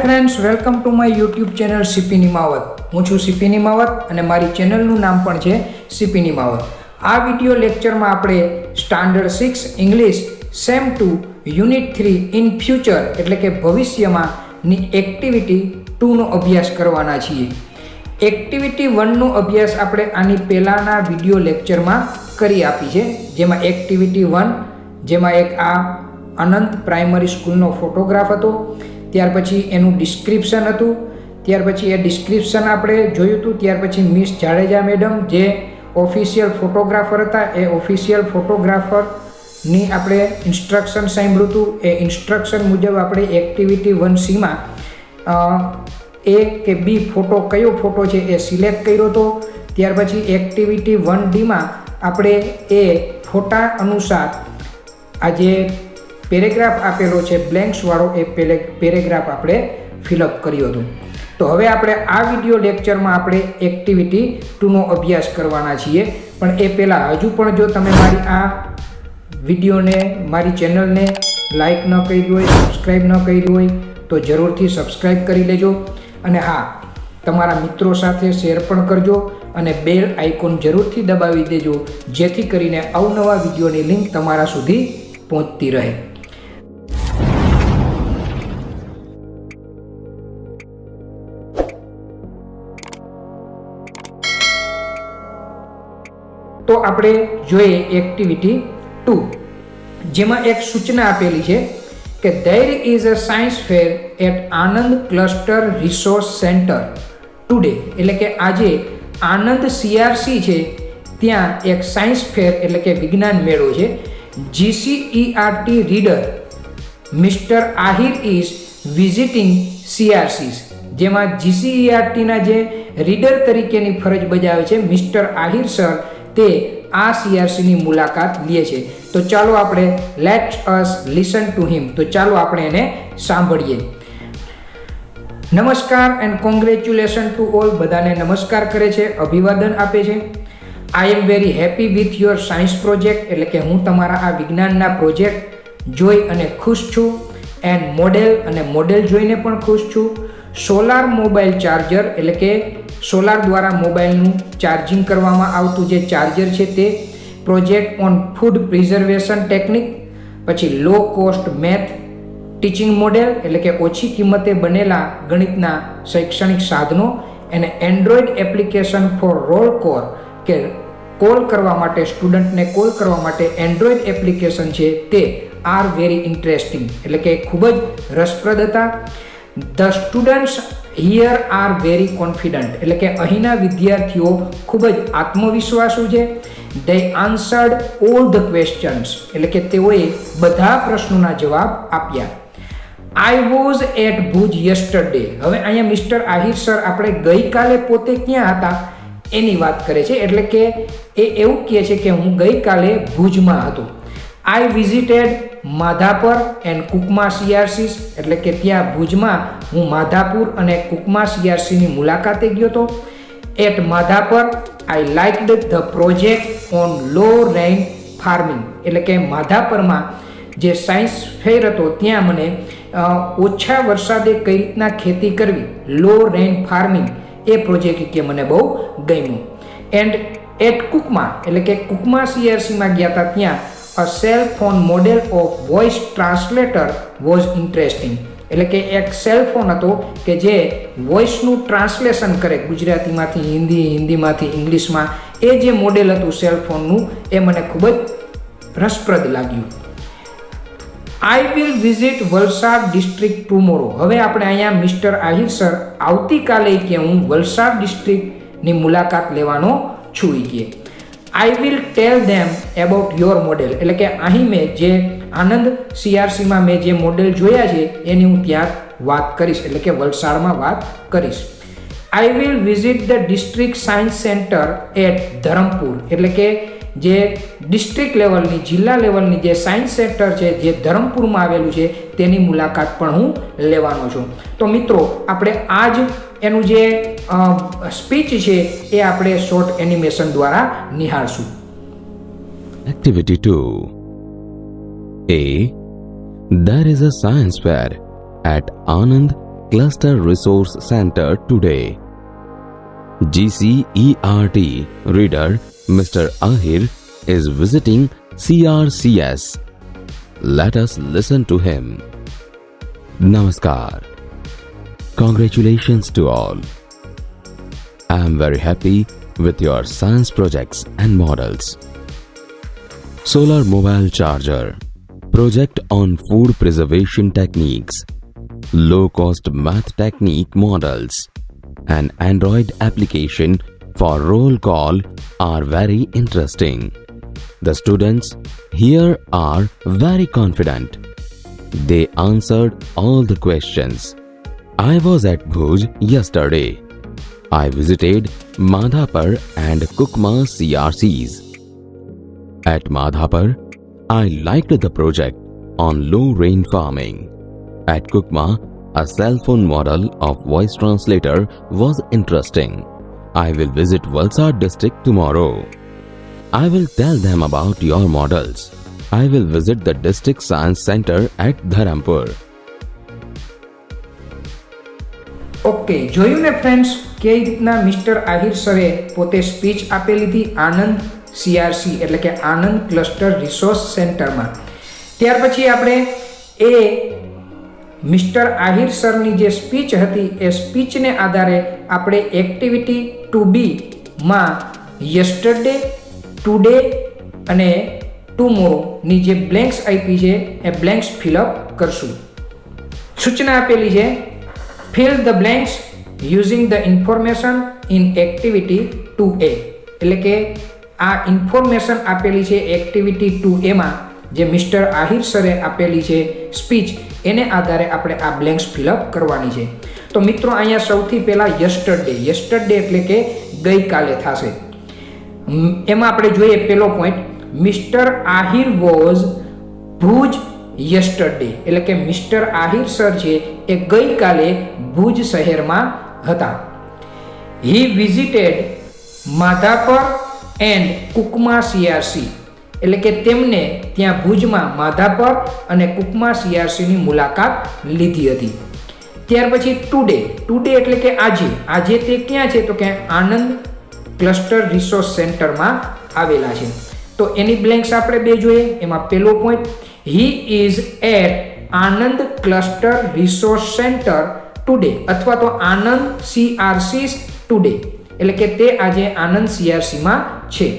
Friends, welcome to my YouTube channel CP Nimavat. હું છું CP Nimavat અને મારી ચેનલનું નામ પણ છે સીપી નિમાવત. આ વિડીયો લેક્ચરમાં આપણે standard 6 English sem 2 unit 3 in future એટલે કે ભવિષ્યમાં ની એક્ટિવિટી 2નો અભ્યાસ કરવાના છીએ. એક્ટિવિટી 1નો અભ્યાસ આપણે આની પહેલાંના વિડીયો લેક્ચરમાં કરી આપી છે, જેમાં એક્ટિવિટી 1 જેમાં એક આ અનંત પ્રાઇમરી સ્કૂલનો ફોટોગ્રાફ હતો, ત્યાર પછી એનું ડિસ્ક્રિપ્શન હતું, ત્યાર પછી એ ડિસ્ક્રિપ્શન આપણે જોયું હતું, ત્યાર પછી મિસ જાડેજા મેડમ જે ઓફિશિયલ ફોટોગ્રાફર હતા એ ઓફિશિયલ ફોટોગ્રાફરની આપણે ઇન્સ્ટ્રક્શન સાંભળ્યું હતું. એ ઇન્સ્ટ્રક્શન મુજબ આપણે એક્ટિવિટી 1C એ કે બી ફોટો કયો ફોટો છે એ સિલેક્ટ કર્યો હતો. ત્યાર પછી એક્ટિવિટી 1Dમાં આપણે એ ફોટા અનુસાર આ જે પેરેગ્રાફ આપેલો છે બ્લેન્ક્સવાળો એ પેરેગ્રાફ આપણે ફિલઅપ કર્યો હતો. તો હવે આપણે આ વિડીયો લેક્ચરમાં આપણે એક્ટિવિટી 2નો અભ્યાસ કરવાના છીએ. પણ એ પહેલાં હજુ પણ જો તમે મારી આ વિડીયોને મારી ચેનલને લાઈક ન કરી હોય, સબસ્ક્રાઈબ ન કરી હોય તો જરૂરથી સબસ્ક્રાઈબ કરી લેજો. અને હા, તમારા મિત્રો સાથે શેર પણ કરજો અને બેલ આઇકોન જરૂરથી દબાવી દેજો, જેથી કરીને અવનવા વિડીયોની લિંક તમારા સુધી પહોંચતી રહે. તો આપણે જોઈએ એક્ટિવિટી 2, જેમાં એક સૂચના આપેલી છે કે there is a science fair at Anand cluster resource centre today. એટલે કે આજે આનંદ CRC છે ત્યાં એક સાયન્સ ફેર એટલે કે વિજ્ઞાન મેળો છે. GCERT reader mister Ahir is visiting CRCs. જેમાં GCERTના જે રીડર તરીકેની ફરજ બજાવે છે મિસ્ટર આહિર સર, તે આ CRCની મુલાકાત લે છે. તો ચાલો આપણે let's us listen to him. તો ચાલો આપણે એને સાંભળીએ. નમસ્કાર એન્ડ કોંગ્રેચ્યુલેશન ટુ ઓલ. બધાને નમસ્કાર કરે છે, અભિવાદન આપે છે. I am very happy with your science project. એટલે કે હું તમારા આ વિજ્ઞાનના પ્રોજેક્ટ જોઈ અને ખુશ છું. એન્ડ મોડેલ જોઈને પણ ખુશ છું. સોલાર મોબાઈલ ચાર્જર એટલે કે સોલાર દ્વારા મોબાઈલનું ચાર્જિંગ કરવામાં આવતું જે ચાર્જર છે તે. Project on food preservation technique, પછી low cost math teaching model એટલે કે ઓછી કિંમતે બનેલા ગણિતના શૈક્ષણિક સાધનો, અને Android application for roll call કે કોલ કરવા માટે સ્ટુડન્ટને કોલ કરવા માટે એન્ડ્રોઈડ એપ્લિકેશન છે તે આર વેરી ઇન્ટરેસ્ટિંગ એટલે કે ખૂબ જ રસપ્રદ હતા. The students here are very confident એટલે કે અહીંના વિદ્યાર્થીઓ ખૂબ જ આત્મવિશ્વાસુ છે. they answered all the questions એટલે કે તેઓએ બધા પ્રશ્નોના જવાબ આપ્યા. I was at Bhuj yesterday. હવે અહીંયા મિસ્ટર આહિર સર આપણે ગઈકાલે પોતે ક્યાં હતા એની વાત કરે છે. એટલે કે એ એવું કહે છે કે હું ગઈકાલે ભુજમાં હતો. I visited Madhapar and Kukma CRCs એટલે કે ત્યાં ભુજમાં હું માધાપુર અને કુકમા CRCની મુલાકાતે ગયો હતો. At Madhapar I liked the project on low rain farming એટલે કે માધાપરમાં જે સાયન્સ ફેર હતો ત્યાં મને ઓછા વરસાદે કઈ રીતના ખેતી કરવી, લો રેઇન ફાર્મિંગ, એ પ્રોજેક્ટ કે મને બહુ ગમ્યું. એન્ડ એટ કુકમા એટલે કે કુકમા CRCમાં ગયા હતા ત્યાં a cell phone model of voice translator was interesting એટલે કે એક સેલ ફોન હતો કે જે વોઇસનું ટ્રાન્સલેશન કરે ગુજરાતીમાંથી હિન્દી, હિન્દીમાંથી ઇંગ્લિશમાં. એ જે મોડેલ હતું સેલ ફોનનું એ મને ખૂબ જ રસપ્રદ લાગ્યું. આઈ will visit Valsad district tomorrow. હવે આપણે અહીંયા મિસ્ટર આહિર સર આવતીકાલે કે હું વલસાડ ડિસ્ટ્રિક્ટની મુલાકાત લેવાનો છું કે I will tail them about your model એટલે કે અહીં મેં જે આનંદ CRCમાં મેં જે મોડેલ જોયા છે એની હું ત્યાં વાત કરીશ એટલે કે વલસાડમાં વાત કરીશ. I will visit the district science centre at Dharampur એટલે કે જે ડિસ્ટ્રિક્ટ લેવલની, જિલ્લા લેવલની જે સાયન્સ સેન્ટર છે જે ધરમપુરમાં આવેલું છે તેની મુલાકાત પણ હું લેવાનો છું. તો મિત્રો આપણે આ જ એનું જે સ્પીચ છે એ આપણે શોર્ટ એનિમેશન દ્વારા નિહાળશું. Activity 2. A. There is a science fair at Anand Cluster Resource Center today. GCERT reader Mr. Ahir is visiting CRCS. Let us listen to him. Namaskar. Congratulations to all. I am very happy with your science projects and models. Solar mobile charger, project on food preservation techniques, low cost math technique models, and Android application for roll call are very interesting. The students here are very confident. They answered all the questions. I was at Bhuj yesterday. I visited Madhapur and Kukma CRCs. At Madhapur, I liked the project on low rain farming. At Kukma, a cell phone model of voice translator was interesting. I will visit Valsad district tomorrow. I will tell them about your models. I will visit the district science center at Dharampur. Okay, જોયું ને friends કઈ રીતના mister Ahir સરે પોતે speech આપેલી હતી આનંદ CRC એટલે કે આનંદ ક્લસ્ટર રિસોર્સ સેન્ટરમાં. ત્યાર પછી આપણે એ મિસ્ટર આહિર સરની જે સ્પીચ હતી એ સ્પીચને આધારે આપણે એક્ટિવિટી 2B માં યસ્ટરડે, ટુડે અને ટુમોરોની જે બ્લેન્ક્સ આપી છે એ બ્લેન્ક્સ ફિલઅપ કરશું. સૂચના આપેલી છે fill the blanks using the information in activity 2A એટલે કે આ ઇન્ફોર્મેશન આપેલી છે એક્ટિવિટી 2A માં જે મિસ્ટર આહિર સરે આપેલી છે સ્પીચ એને આધારે આપણે આ બ્લેન્ક્સ ફિલઅપ કરવાની છે. તો મિત્રો અહીંયા સૌથી પહેલા યસ્ટરડે એટલે કે ગઈકાલે થશે. એમાં આપણે જોઈએ પહેલો point mister Ahir was Bhuj yesterday એટલે કે મિસ્ટર આહિર સર છે એ ગઈકાલે ભુજ શહેરમાં હતા. He visited Madhapar and Kukma CRC એટલે કે તેમને ત્યાં ભુજમાં માધાપર અને કુકમા CRCની મુલાકાત લીધી હતી. ત્યાર પછી ટુડે એટલે કે આજે તે ક્યાં છે તો કે આનંદ ક્લસ્ટર રિસોર્સ સેન્ટરમાં આવેલા છે. તો એની બ્લેન્ક્સ આપણે બે જોઈએ. એમાં પહેલો point he is at Anand cluster resource centre today અથવા તો આનંદ CRCs ટુડે એટલે કે તે આજે આનંદ CRC માં છે.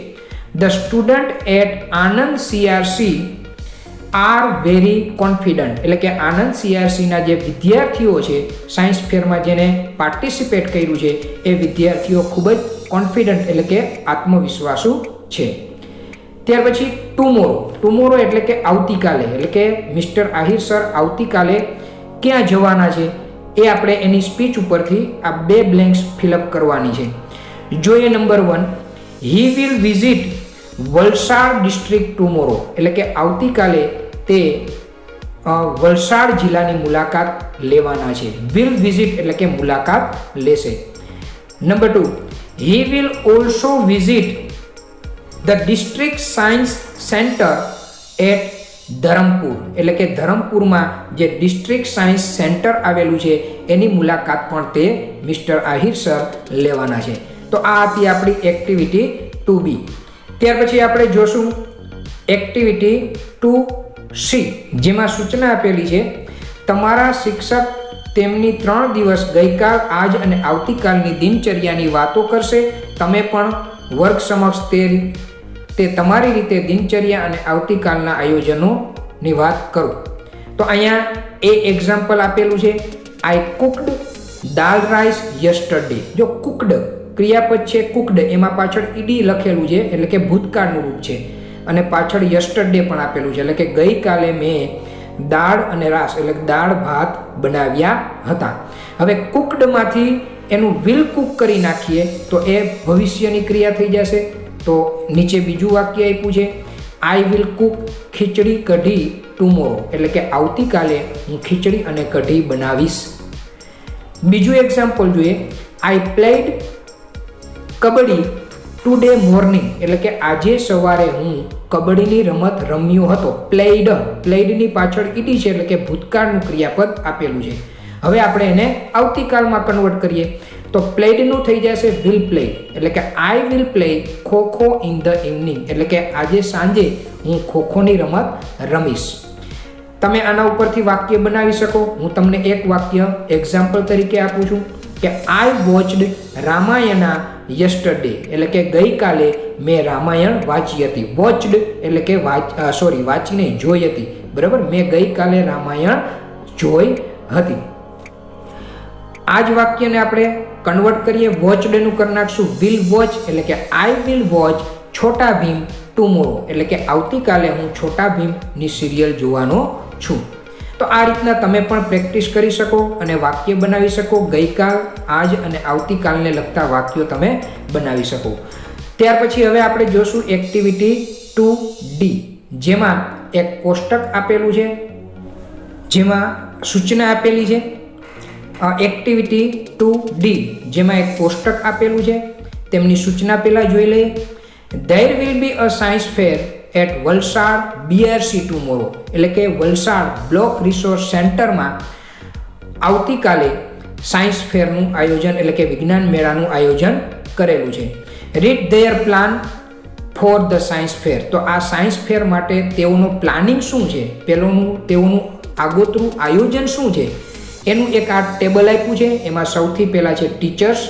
the student at Anand CRC are very confident એટલે કે આનંદ CRC ના જે વિદ્યાર્થીઓ છે સાયન્સ ફેરમાં જેને પાર્ટિસિપેટ કર્યું છે એ વિદ્યાર્થીઓ ખૂબ જ કોન્ફિડન્ટ એટલે કે આત્મવિશ્વાસુ છે. ત્યાર પછી ટુમોરો એટલે કે આવતીકાલે એટલે કે મિસ્ટર આહિર સર આવતીકાલે ક્યાં જવાના છે એ આપણે એની સ્પીચ ઉપરથી આ બે બ્લેન્ક્સ ફિલઅપ કરવાની છે. જોઈએ number 1 he will visit Valsad district tomorrow એટલે કે આવતીકાલે તે વલસાડ જિલ્લાની મુલાકાત લેવાના છે. વિલ વિઝિટ એટલે કે મુલાકાત લેશે. Number 2 he will also visit the district science centre at Dharampur એટલે કે ધરમપુરમાં જે ડિસ્ટ્રિક્ટ સાયન્સ સેન્ટર આવેલું છે એની મુલાકાત પણ તે મિસ્ટર આહિર સર લેવાના છે. તો આ હતી આપણી એક્ટિવિટી 2B. ત્યાર પછી આપણે જોશું એક્ટિવિટી 2C જેમાં સૂચના આપેલી છે તમારા શિક્ષક તેમની 3 દિવસ ગઈકાલ, આજ અને આવતીકાલની દિનચર્યાની વાતો કરશે. તમે પણ વર્ગ સમક્ષ તે તમારી રીતે દિનચર્યા અને આવતીકાલના આયોજનોની વાત કરો. તો અહીંયા એ એક્ઝામ્પલ આપેલું છે આઈ કુકડ દાલ રાઈસ યસ્ટરડે. જો કુકડ ક્રિયાપદ છે કુકડ એમાં પાછળ ઈડી લખેલું છે એટલે કે ભૂતકાળનું રૂપ છે અને પાછળ યસ્ટરડે પણ આપેલું છે એટલે કે ગઈકાલે મેં દાળ અને રાસ એટલે દાળ ભાત બનાવ્યા હતા. હવે કુકડમાંથી એનું વિલ કુક કરી નાખીએ તો એ ભવિષ્યની ક્રિયા થઈ જશે. તો નીચે બીજું વાક્ય આપ્યું છે I will Cook khichdi kadhi tomorrow એટલે કે આવતીકાલે હું ખીચડી અને કઢી બનાવીશ. બીજું એક્ઝામ્પલ જોઈએ આઈ પ્લેડ કબડ્ડી ટુડે મોર્નિંગ એટલે કે આજે સવારે હું કબડ્ડીની રમત રમ્યો હતો. પ્લેઇડની પાછળ ઈડી છે એટલે કે ભૂતકાળનું ક્રિયાપદ આપેલું છે. હવે આપણે એને આવતીકાલમાં કન્વર્ટ કરીએ તો પ્લેડનું થઈ જશે વિલ પ્લે, એટલે કે I will play kho kho in the evening, એટલે કે આજે સાંજે હું ખોખોની રમત રમીશ. તમે આના ઉપરથી વાક્ય બનાવી શકો. હું તમને એક વાક્ય એક્ઝામ્પલ તરીકે આપું છું કે આઈ વોચડ રામાયણા યસ્ટરડે, એટલે કે ગઈકાલે મેં રામાયણ વાંચી હતી. વોચડ એટલે કે વાંચી નહીં, જોઈ હતી. બરાબર, મેં ગઈકાલે રામાયણ જોઈ હતી. આ જ વાક્યને આપણે કન્વર્ટ કરીએ, વોચડનું કરી નાખશું વિલ વોચ, એટલે કે I will watch Chhota Bheem tomorrow, એટલે કે આવતીકાલે હું છોટા ભીમની સિરિયલ જોવાનો છું. તો આ રીતના તમે પણ પ્રેક્ટિસ કરી શકો અને વાક્ય બનાવી શકો. ગઈકાલ, આજ અને આવતીકાલને લગતા વાક્યો તમે બનાવી શકો. ત્યાર પછી હવે આપણે જોશું એક્ટિવિટી 2D, જેમાં એક કોષ્ટક આપેલું છે, જેમાં સૂચના આપેલી છે. એક્ટિવિટી 2D, જેમાં એક કોષ્ટક આપેલું છે, તેમની સૂચના પહેલા જોઈ લઈએ. There will be a science fair at Valsad BRC tomorrow, એટલે કે વલસાડ બ્લોક રિસોર્સ સેન્ટરમાં આવતીકાલે સાયન્સ ફેરનું આયોજન, એટલે કે વિજ્ઞાન મેળાનું આયોજન કરેલું છે. Read there plan four the science ફેર, તો આ સાયન્સ ફેર માટે તેઓનું પ્લાનિંગ શું છે, તેઓનું આગોતરું આયોજન શું છે, એનું એક આ ટેબલ આપ્યું છે. એમાં સૌથી પહેલાં છે ટીચર્સ,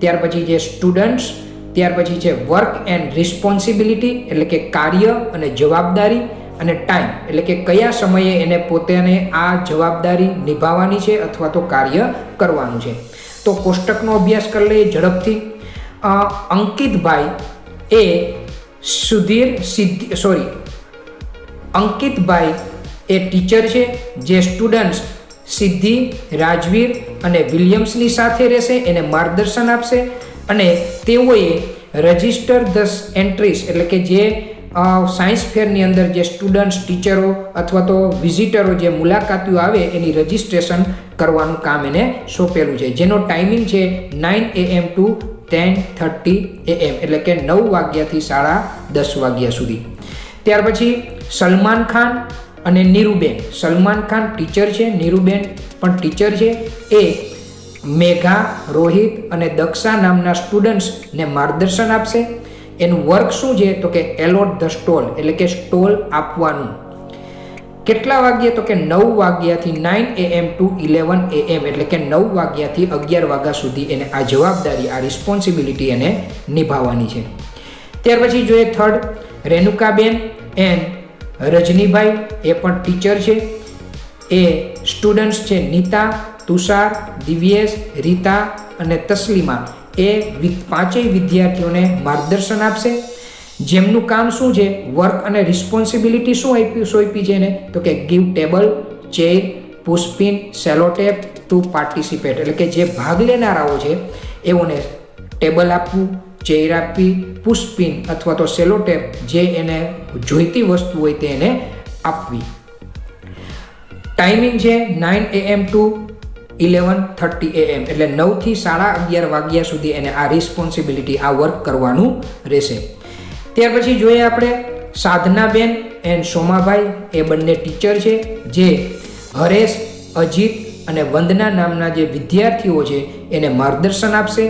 ત્યાર પછી છે સ્ટુડન્ટ્સ, ત્યાર પછી છે વર્ક એન્ડ રિસ્પોન્સિબિલિટી, એટલે કે કાર્ય અને જવાબદારી, અને ટાઈમ, એટલે કે કયા સમયે એને પોતાને આ જવાબદારી નિભાવવાની છે અથવા તો કાર્ય કરવાનું છે. તો કોષ્ટકનો અભ્યાસ કરી લઈએ ઝડપથી. અંકિતભાઈ એ ટીચર છે, જે સ્ટુડન્ટ્સ સિદ્ધિ, રાજવીર અને વિલિયમ્સની સાથે રહેશે, એને માર્ગદર્શન આપશે. અને તેઓએ રજિસ્ટર ધ એન્ટ્રીઝ, એટલે કે જે સાયન્સ ફેરની અંદર જે સ્ટુડન્ટ્સ, ટીચરો અથવા તો વિઝિટરો, જે મુલાકાતીઓ આવે એની રજિસ્ટ્રેશન કરવાનું કામ એને સોંપેલું છે, જેનો ટાઈમિંગ છે 9 AM to 10:30 AM, એટલે કે 9 વાગ્યાથી 10:30 વાગ્યા સુધી. ત્યાર પછી સલમાન ખાન અને નીરુબેન. સલમાન ખાન ટીચર છે, નીરુબેન પણ ટીચર છે. એ મેઘા, રોહિત અને દક્ષા નામના સ્ટુડન્ટ્સને માર્ગદર્શન આપશે. એનું વર્ક શું છે તો કે એલોટ ધ સ્ટોલ, એટલે કે સ્ટોલ આપવાનું. કેટલા વાગ્યે તો કે 9 વાગ્યાથી 9 AM to 11 AM, એટલે કે 9 વાગ્યાથી 11 વાગ્યા સુધી એને આ જવાબદારી, આ રિસ્પોન્સિબિલિટી એને નિભાવવાની છે. ત્યાર પછી જોઈએ થર્ડ, રેણુકાબેન એન્ડ રજનીભાઈ, એ પણ ટીચર છે. એ સ્ટુડન્ટ્સ છે નીતા, તુષાર, દિવ્યેશ, રીતા અને તસ્લીમા. એ પાંચેય વિદ્યાર્થીઓને માર્ગદર્શન આપશે. જેમનું કામ શું છે, વર્ક અને રિસ્પોન્સિબિલિટી શું સોંપી છે એને તો કે give table, chair, pushpin, sellotape to participate, એટલે કે જે ભાગ લેનારાઓ છે એઓને ટેબલ આપવું, ચેર આપવી, પુશપિન અથવા તો સેલોટેપ, જે એને જોઈતી વસ્તુ હોય તે એને આપવી. ટાઈમિંગ છે 9 AM to 11:30 AM, એટલે 9 થી 11:30 વાગ્યા સુધી એને આ રિસ્પોન્સિબિલિટી, આ વર્ક કરવાનું રહેશે. ત્યાર પછી જોઈએ આપણે સાધનાબેન એન્ડ સોમાભાઈ. એ બંને ટીચર છે, જે હરેશ, અજીત અને વંદના નામના જે વિદ્યાર્થીઓ છે એને માર્ગદર્શન આપશે.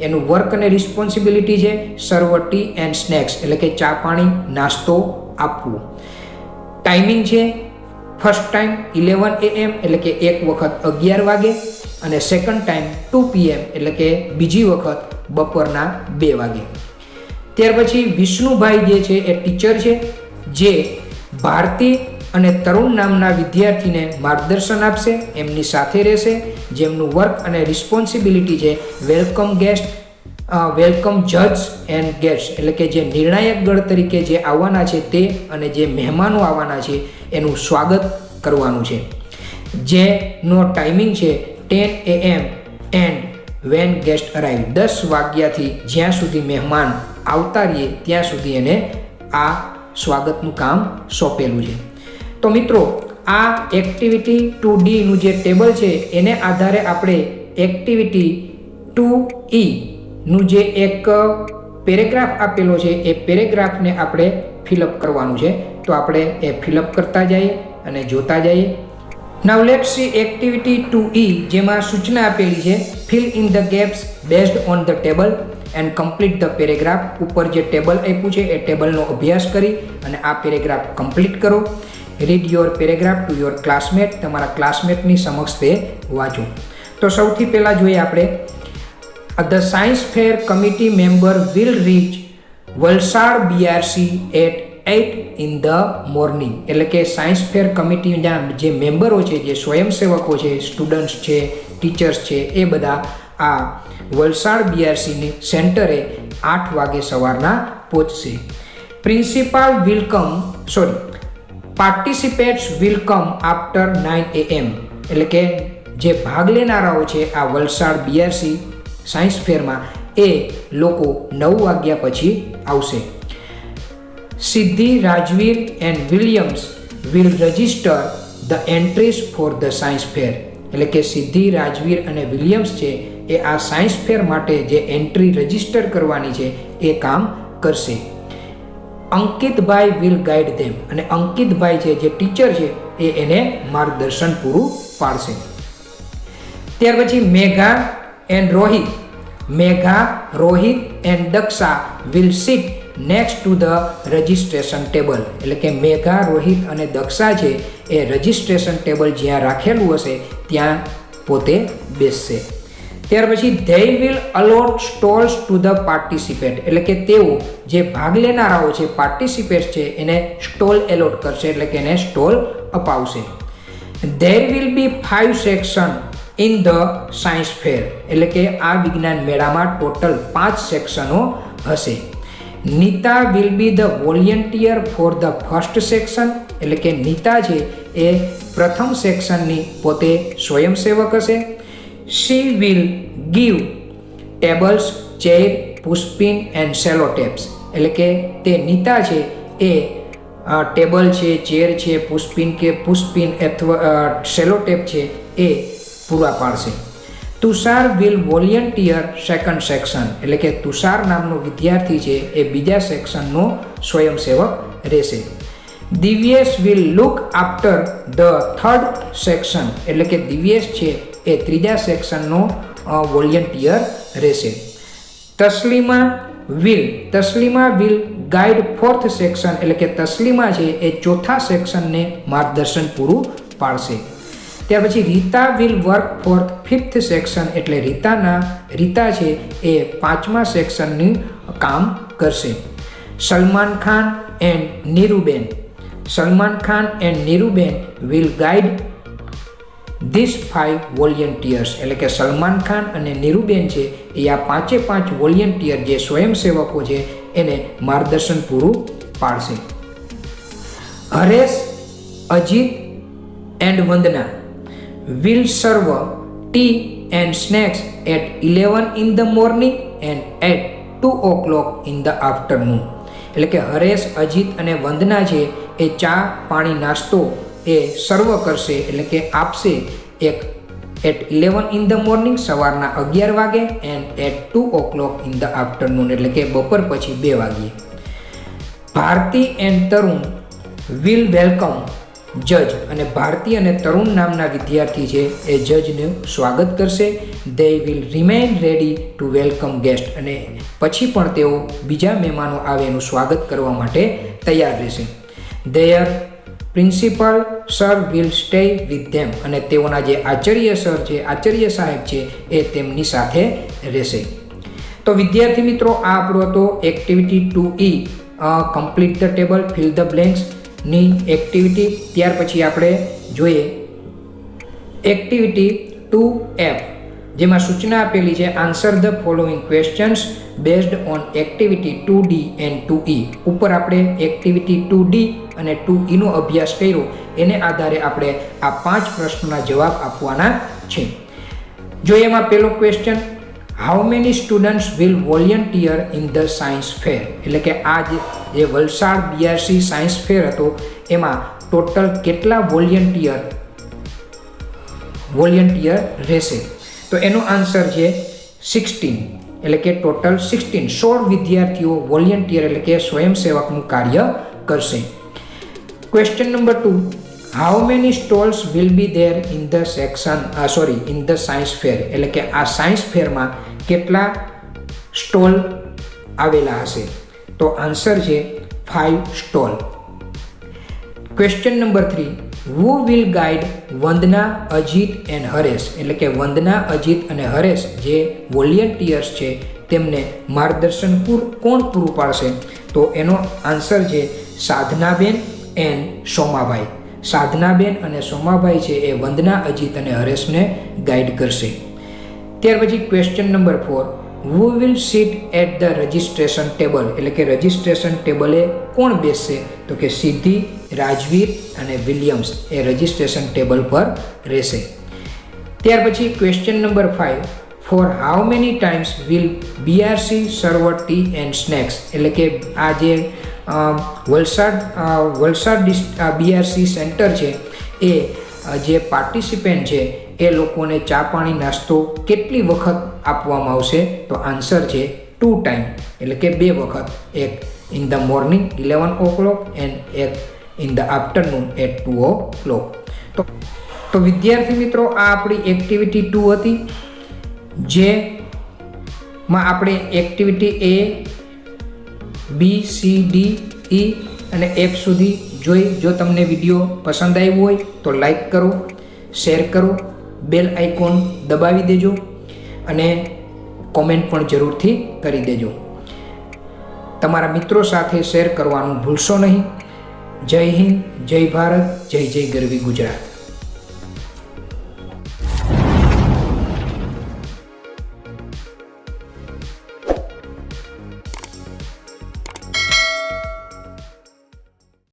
એનું વર્ક અને રિસ્પોન્સિબિલિટી છે સર્વ ટી એન્ડ સ્નેક્સ, એટલે કે ચા, પાણી, નાસ્તો આપવું. ટાઈમિંગ છે ફર્સ્ટ ટાઈમ 11 AM, એટલે કે એક વખત 11 વાગે, અને સેકન્ડ ટાઈમ 2 PM, એટલે કે બીજી વખત બપોરના 2 વાગે. ત્યાર પછી વિષ્ણુભાઈ જે છે એ ટીચર છે, જે ભારતી અને તરુણ નામના વિદ્યાર્થીને માર્ગદર્શન આપશે, એમની સાથે રહેશે. જેમનું વર્ક અને રિસ્પોન્સિબિલિટી છે વેલકમ ગેસ્ટ, વેલકમ જજ એન્ડ ગેસ્ટ, એટલે કે જે નિર્ણાયક ગણ તરીકે જે આવવાના છે તે અને જે મહેમાનો આવવાના છે એનું સ્વાગત કરવાનું છે. જેનો ટાઈમિંગ છે 10 AM and when guest arrive, 10 વાગ્યાથી જ્યાં સુધી મહેમાન આવતા રહીએ ત્યાં સુધી એને આ સ્વાગતનું કામ સોંપેલું છે. તો મિત્રો, આ એક્ટિવિટી 2D નું જે ટેબલ છે એને આધારે આપણે એક્ટિવિટી 2E નું જે એક પેરેગ્રાફ આપેલો છે એ પેરેગ્રાફને આપણે ફિલઅપ કરવાનું છે. તો આપણે એ ફિલઅપ કરતા જઈએ અને જોતા જઈએ. નાઉ લેટ્સ સી એક્ટિવિટી 2E, જેમાં સૂચના આપેલી છે fill in the gaps based on the table and complete the paragraph. ઉપર જે ટેબલ આપ્યું છે એ ટેબલનો અભ્યાસ કરી અને આ પેરેગ્રાફ કમ્પ્લીટ કરો. Read your paragraph to your classmate. તમારા ક્લાસમેટની સમક્ષ તે વાંચો. તો સૌથી પહેલાં જોઈએ આપણે the science fair committee member will reach Valsad BRC at 8 in the morning. એટલે કે સાયન્સ ફેર કમિટીના જે મેમ્બરો છે, જે સ્વયંસેવકો છે, સ્ટુડન્ટ્સ છે, ટીચર્સ છે, એ બધા આ વલસાડ BRCની સેન્ટરે 8 વાગે સવારના પહોંચશે. Participates will come after 9 AM. એટલે કે જે ભાગ લેનારાઓ છે આ વલસાડ BRC સાયન્સ ફેરમાં, એ લોકો 9 વાગ્યા પછી આવશે. Siddhi, Rajveer and Williams will register the entries for the science fair. એટલે કે સિદ્ધિ, રાજવીર અને વિલિયમ્સ છે એ આ સાયન્સ ફેર માટે જે એન્ટ્રી રજિસ્ટર કરવાની છે એ કામ કરશે. અંકિતભાઈ વિલ ગાઈડ ધેમ. અને અંકિતભાઈ છે જે ટીચર છે એ એને માર્ગદર્શન પૂરું પાડશે. ત્યાર પછી Megha, Rohit and Daksha will sit next to the registration table. એટલે કે મેઘા, રોહિત અને દક્ષા છે એ રજિસ્ટ્રેશન ટેબલ જ્યાં રાખેલું હશે ત્યાં પોતે બેસશે. ત્યાર પછી they will allot stalls to the participate. એટલે કે તેઓ જે ભાગ લેનારાઓ છે, પાર્ટિસિપેટ છે, એને સ્ટોલ એલોટ કરશે. એટલે કે એને સ્ટોલ અપાવશે. There will be 5 section in the science fair. એટલે કે આ વિજ્ઞાન મેળામાં ટોટલ 5 સેક્શનો હશે. Neeta will be the volunteer for the first section. એટલે કે નીતા છે એ પ્રથમ સેક્શનની પોતે સ્વયંસેવક હશે. She will give tables, chair, pushpin and sellotapes. એટલે કે તે નીતા છે એ ટેબલ છે, ચેર છે, પુષ્પિન અથવા સેલોટેપ છે એ પૂરા પાડશે. Tushar will volunteer second section. એટલે કે તુષાર નામનો વિદ્યાર્થી છે એ બીજા સેક્શનનો સ્વયંસેવક રહેશે. Divyesh will look after the third section. એટલે કે દિવ્યેશ છે એ ત્રીજા સેક્શનનો વોલેન્ટિયર રહેશે. Taslima will guide fourth section. એટલે કે તસ્લીમા છે એ ચોથા સેક્શનને માર્ગદર્શન પૂરું પાડશે. ત્યાર પછી Rita will work for 5th section. એટલે રીતા છે એ 5મા સેક્શનનું કામ કરશે. Salman Khan and Niruben will guide this 5 volunteers. એટલે કે સલમાન ખાન અને નીરુબેન છે એ આ 5 વોલેન્ટિયર જે સ્વયંસેવકો છે એને માર્ગદર્શન પૂરું પાડશે. Haresh, Ajit and Vandana will serve tea and snacks at 11 in the morning and at 2 o'clock in the afternoon. એટલે કે હરેશ, અજીત અને વંદના છે એ ચા, પાણી, નાસ્તો એ સર્વ કરશે. એટલે કે આપશે એટ 11 in the morning સવારના 11 વાગે and at 2 o'clock in the afternoon એટલે કે બપોર પછી 2 વાગ્યે. Bharti and Tarun will welcome જજ. અને ભારતી અને તરુણ નામના વિદ્યાર્થી છે એ જજનું સ્વાગત કરશે. They will remain ready to welcome guest. અને પછી પણ તેઓ બીજા મહેમાનો આવે એનું સ્વાગત કરવા માટે તૈયાર રહેશે. Their principal sir will stay with them. અને તેઓના જે આચાર્ય સર છે, આચાર્ય સાહેબ છે એ તેમની સાથે રહેશે. તો વિદ્યાર્થી મિત્રો, આ આપણો હતો activity 2E complete the table, fill the blanks ની એક્ટિવિટી. ત્યાર પછી આપણે જોઈએ એક્ટિવિટી 2F, જેમાં સૂચના આપેલી છે answer the following questions based on activity 2D and 2E. ઉપર આપણે એક્ટિવિટી 2D અને 2E નો અભ્યાસ કર્યો, એને આધારે આપણે આ 5 પ્રશ્નોના જવાબ આપવાના છે. જોઈએ એમાં પહેલો question, how many students will volunteer in the science fair. એટલે કે આ જે વલસાડ BRC સાયન્સ ફેર હતો એમાં ટોટલ કેટલા વોલેન્ટિયર રહેશે? તો એનો આન્સર છે 16. એટલે કે ટોટલ 16 વિદ્યાર્થીઓ વોલેન્ટિયર એટલે કે સ્વયંસેવકનું કાર્ય કરશે. Question number 2, how many stalls will be there in the in the science fair, એટલે કે આ સાયન્સ ફેરમાં કેટલા સ્ટોલ આવેલા હશે? તો આન્સર છે 5 stall. Question number 3, who will guide Vandana, Ajit and Haresh, એટલે કે વંદના, અજીત અને હરેશ જે વોલેન્ટિયર્સ છે તેમને માર્ગદર્શન કોણ પૂરું પાડશે? તો એનો આન્સર છે સાધનાબેન એન્ડ સોમાભાઈ. સાધનાબેન અને સોમાભાઈ છે એ વંદના, અજીત અને હરેશને ગાઈડ કરશે. ત્યાર પછી question number 4, who will sit at the registration table, એટલે કે રજિસ્ટ્રેશન ટેબલે કોણ બેસશે? તો કે સિદ્ધિ, રાજવીર અને વિલિયમ્સ એ રજિસ્ટ્રેશન ટેબલ પર રહેશે. ત્યાર પછી question number 5, for how many times will BRC serve tea and snacks, એટલે કે આ જે વલસાડ બીઆરસી સેન્ટર છે એ જે પાર્ટિસિપન્ટ છે એ લોકોને ચા પાણી નાસ્તો કેટલી વખત આપવામાં આવશે? તો આન્સર છે 2 ટાઈમ, એટલે કે 2 વખત, એક in the morning 11 o'clock and એક in the afternoon at 2 o'clock. તો વિદ્યાર્થી મિત્રો, આ આપણી એક્ટિવિટી 2 હતી, જેમાં આપણે activity A, B, C, D, E અને F સુધી જોઈ. જો તમને વિડીયો પસંદ આવ્યો હોય તો લાઈક કરો, શેર કરો, બેલ આઇકોન દબાવી દેજો અને કોમેન્ટ પણ જરૂરથી કરી દેજો. તમારા મિત્રો સાથે શેર કરવાનું ભૂલશો નહીં. જય હિન્દ, જય ભારત, જય જય ગરવી ગુજરાત.